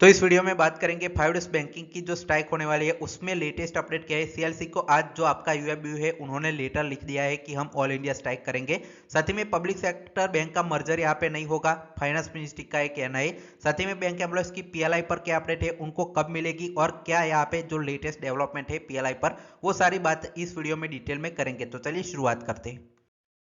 तो इस वीडियो में बात करेंगे 5 बैंकिंग की जो स्ट्राइक होने वाली है उसमें लेटेस्ट अपडेट क्या है। सीएलसी को आज जो आपका यूएफबीयू है उन्होंने लेटर लिख दिया है कि हम ऑल इंडिया स्ट्राइक करेंगे। साथ ही में पब्लिक सेक्टर बैंक का मर्जर यहाँ पे नहीं होगा, फाइनेंस मिनिस्ट्री का एक कहना है। साथ ही में बैंक एम्प्लॉयज की पीएलआई पर क्या अपडेट है, उनको कब मिलेगी और क्या यहाँ पे जो लेटेस्ट डेवलपमेंट है पीएलआई पर, वो सारी बात इस वीडियो में डिटेल में करेंगे। तो चलिए शुरुआत करते हैं।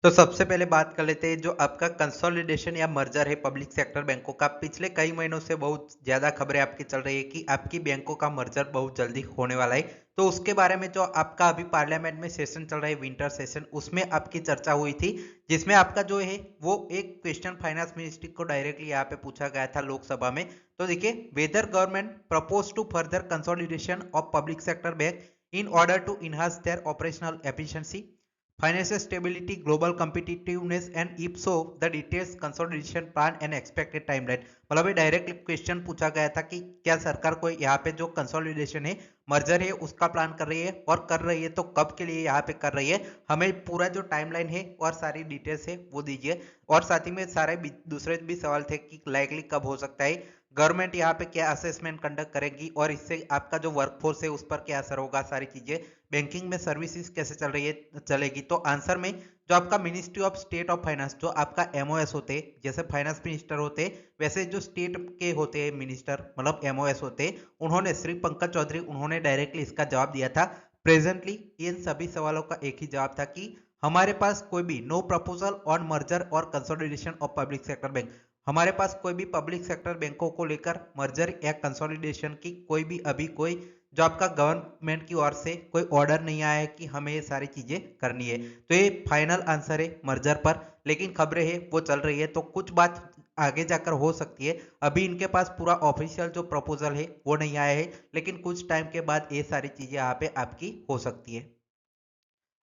तो सबसे पहले बात कर लेते हैं जो आपका कंसोलिडेशन या मर्जर है पब्लिक सेक्टर बैंकों का। पिछले कई महीनों से बहुत ज्यादा खबरें आपकी चल रही है कि आपकी बैंकों का मर्जर बहुत जल्दी होने वाला है। तो उसके बारे में जो आपका अभी पार्लियामेंट में सेशन चल रहा है, विंटर सेशन, उसमें आपकी चर्चा हुई थी, जिसमें आपका जो है वो एक क्वेश्चन फाइनेंस मिनिस्ट्री को डायरेक्टली यहाँ पे पूछा गया था लोकसभा में। तो देखिए, weather government propose to further consolidation of public sector bank in order to enhance there operational efficiency, financial stability, global competitiveness, and if so, the details consolidation plan and expected timeline। मतलब ये direct question पूछा गया था कि क्या सरकार को यहाँ पे जो कंसोलिडेशन है, मर्जर है, उसका प्लान कर रही है और कर रही है तो कब के लिए यहाँ पे कर रही है, हमें पूरा जो टाइमलाइन है और सारी डिटेल्स है वो दीजिए। और साथ ही में सारे दूसरे भी सवाल थे कि लाइकली कब हो सकता है, गवर्नमेंट यहाँ पे क्या असेसमेंट कंडक्ट करेगी और इससे आपका जो वर्कफोर्स है उस पर क्या असर होगा, सारी चीजें, बैंकिंग में सर्विसेज कैसे चल रही है चलेगी। तो आंसर में जो आपका ministry of state of finance, जो आपका एमओएस होते हैं, जैसे फाइनेंस मिनिस्टर होते हैं वैसे जो स्टेट के होते हैं मिनिस्टर, मतलब एमओएस होते हैं, उन्होंने श्री पंकज चौधरी, उन्होंने डायरेक्टली इसका जवाब दिया था। प्रेजेंटली इन सभी सवालों का एक ही जवाब था कि हमारे पास कोई भी नो प्रपोजल ऑन मर्जर और consolidation of public sector bank, हमारे पास कोई भी पब्लिक सेक्टर बैंकों को लेकर मर्जर या कंसोलिडेशन की कोई भी अभी कोई जो आपका गवर्नमेंट की ओर से कोई ऑर्डर नहीं आया है कि हमें ये सारी चीजें करनी है। तो ये फाइनल आंसर है मर्जर पर, लेकिन खबरें हैं वो चल रही है तो कुछ बात आगे जाकर हो सकती है। अभी इनके पास पूरा ऑफिशियल जो प्रपोजल है वो नहीं आया है, लेकिन कुछ टाइम के बाद ये सारी चीजें यहाँ पे आपकी हो सकती है।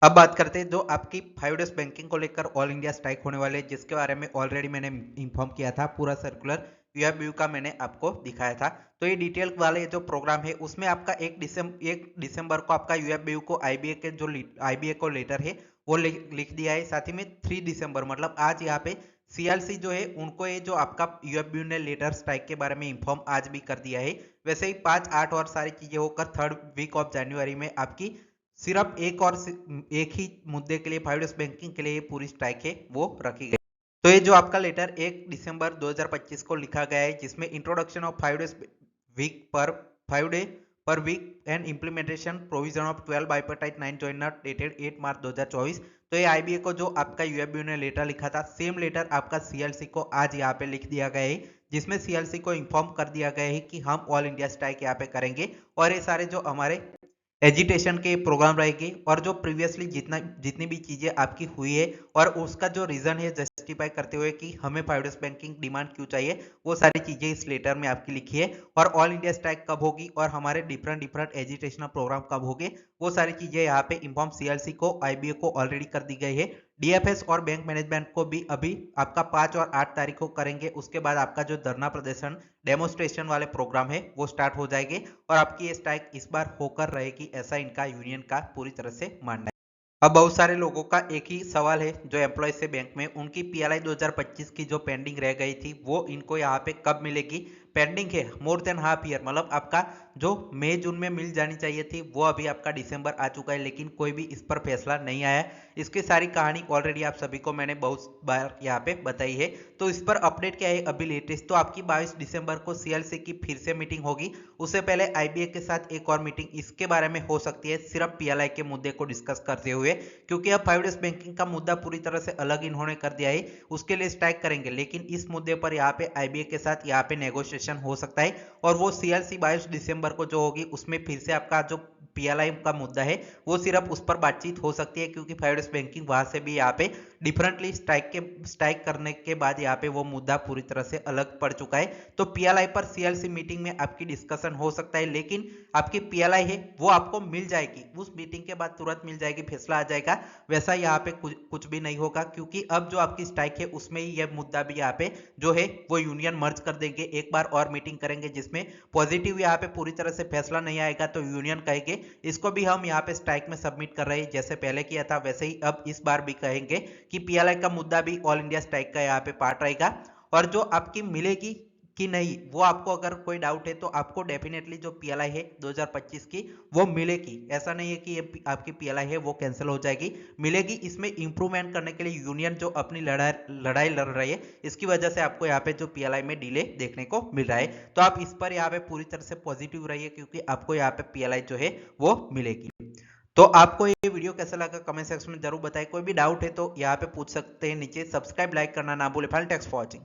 अब बात करते हैं जो आपकी 5 बैंकिंग को लेकर ऑल इंडिया स्ट्राइक होने वाले, जिसके बारे में ऑलरेडी मैंने इन्फॉर्म किया था, पूरा सर्कुलर यूएफबीयू का मैंने आपको दिखाया था। तो ये डिटेल वाले जो प्रोग्राम है उसमें आपका 1 दिसंबर को आपका यूएफबीयू को आईबीए के जो आईबीए को लेटर है वो लिख दिया है। साथ ही में 3 दिसंबर मतलब आज यहाँ पे सीएलसी जो है उनको ये जो आपका यूएफबीयू ने लेटर स्ट्राइक के बारे में इन्फॉर्म आज भी कर दिया है। वैसे ही 5, 8 और सारी चीजें होकर 3rd वीक ऑफ जनवरी में आपकी सिर्फ एक ही मुद्दे के लिए 5 बैंकिंग के लिए पूरी स्ट्राइक है वो रखी गई। तो ये जो आपका लेटर 1 दिसंबर 2025 को लिखा गया है, जिसमें introduction of 5 day per week and implementation provision of 12 bipartite 9 joiner dated 8 March 2024। तो ये आईबीए को जो आपका यूएफबीयू ने लेटर लिखा था, सेम लेटर आपका सीएलसी को आज यहाँ पे लिख दिया गया है, जिसमें सीएलसी को इन्फॉर्म कर दिया गया है कि हम ऑल इंडिया स्ट्राइक यहाँ पे करेंगे और ये सारे जो हमारे एजिटेशन के प्रोग्राम रहेंगे और जो प्रीवियसली जितनी भी चीजें आपकी हुई है और उसका जो रीजन है जस्टिफाई करते हुए कि हमें 5 बैंकिंग डिमांड क्यों चाहिए, वो सारी चीजें इस लेटर में आपकी लिखी है। और ऑल इंडिया स्ट्राइक कब होगी और हमारे डिफरेंट एजुकेशनल प्रोग्राम कब होंगे, वो सारी चीजें यहाँ पे इन्फॉर्म सीएलसी को आईबीए को ऑलरेडी कर दी गई है। डीएफएस और बैंक मैनेजमेंट को भी अभी आपका 5 और 8 तारीख को करेंगे। उसके बाद आपका जो धरना प्रदर्शन डेमोस्ट्रेशन वाले प्रोग्राम है वो स्टार्ट हो जाएंगे और आपकी ये स्ट्राइक इस बार होकर रहेगी, ऐसा इनका यूनियन का पूरी तरह से मानना है। अब बहुत सारे लोगों का एक ही सवाल है जो एम्प्लॉय से बैंक में, उनकी पीएलआई 2025 की जो पेंडिंग रह गई थी वो इनको यहाँ पे कब मिलेगी। पेंडिंग है मोर देन हाफ ईयर, मतलब आपका जो मई जून में मिल जानी चाहिए थी वो अभी आपका दिसंबर आ चुका है, लेकिन कोई भी इस पर फैसला नहीं आया। इसकी सारी कहानी ऑलरेडी आप सभी को मैंने बहुत बार यहाँ पे बताई है। तो इस पर अपडेट क्या है अभी लेटेस्ट, तो आपकी 22 दिसंबर को सीएलसी की फिर से मीटिंग होगी। उससे पहले आईबीए के साथ एक और मीटिंग इसके बारे में हो सकती है, सिर्फ पीएलआई के मुद्दे को डिस्कस करते हुए, क्योंकि अब 5 बैंकिंग का मुद्दा पूरी तरह से अलग इन्होंने कर दिया है, उसके लिए स्ट्राइक करेंगे। लेकिन इस मुद्दे पर यहाँ पे आईबीए के साथ यहाँ पे नेगोशिएशन हो सकता है और वो सीएलसी 22 दिसंबर को जो होगी उसमें फिर से आपका जो पीएलआई का मुद्दा है वो सिर्फ उस पर बातचीत हो सकती है, क्योंकि 5 बैंकिंग वहां से भी यहाँ पे डिफरेंटली स्ट्राइक करने के बाद यहाँ पे वो मुद्दा पूरी तरह से अलग पड़ चुका है। तो पीएलआई पर सीएलसी मीटिंग में आपकी डिस्कशन हो सकता है, लेकिन आपकी पीएलआई है वो आपको मिल जाएगी, उस मीटिंग के बाद तुरंत मिल जाएगी, फैसला आ जाएगा। वैसा यहाँ पे कुछ भी नहीं होगा, क्योंकि अब जो आपकी स्ट्राइक है उसमें ही यह मुद्दा भी यहाँ पे जो है वो यूनियन मर्ज कर देंगे, एक बार और मीटिंग करेंगे, जिसमें पॉजिटिव यहाँ पे पूरी तरह से फैसला नहीं आएगा तो यूनियन कहेंगे इसको भी हम यहाँ पे स्ट्राइक में सबमिट कर रहे हैं, जैसे पहले किया था वैसे ही अब इस बार भी कहेंगे कि पीएलआई का मुद्दा भी ऑल इंडिया स्ट्राइक का यहाँ पे पार्ट रहेगा। और जो आपकी मिलेगी कि नहीं, वो आपको अगर कोई डाउट है तो आपको डेफिनेटली जो पीएलआई है 2025 की वो मिलेगी। ऐसा नहीं है कि ये आपकी पीएलआई है वो कैंसिल हो जाएगी, मिलेगी। इसमें इंप्रूवमेंट करने के लिए यूनियन जो अपनी लड़ाई लड़ रही है, इसकी वजह से आपको यहाँ पे जो पीएलआई में डिले देखने को मिल रहा है। तो आप इस पर यहाँ पे पूरी तरह से पॉजिटिव रहिए, क्योंकि आपको यहाँ पे पीएलआई जो है वो मिलेगी। तो आपको ये वीडियो कैसा लगा कमेंट सेक्शन में जरूर बताएं। कोई भी डाउट है तो यहाँ पे पूछ सकते हैं नीचे। सब्सक्राइब लाइक करना ना भूले। Final, thanks for watching.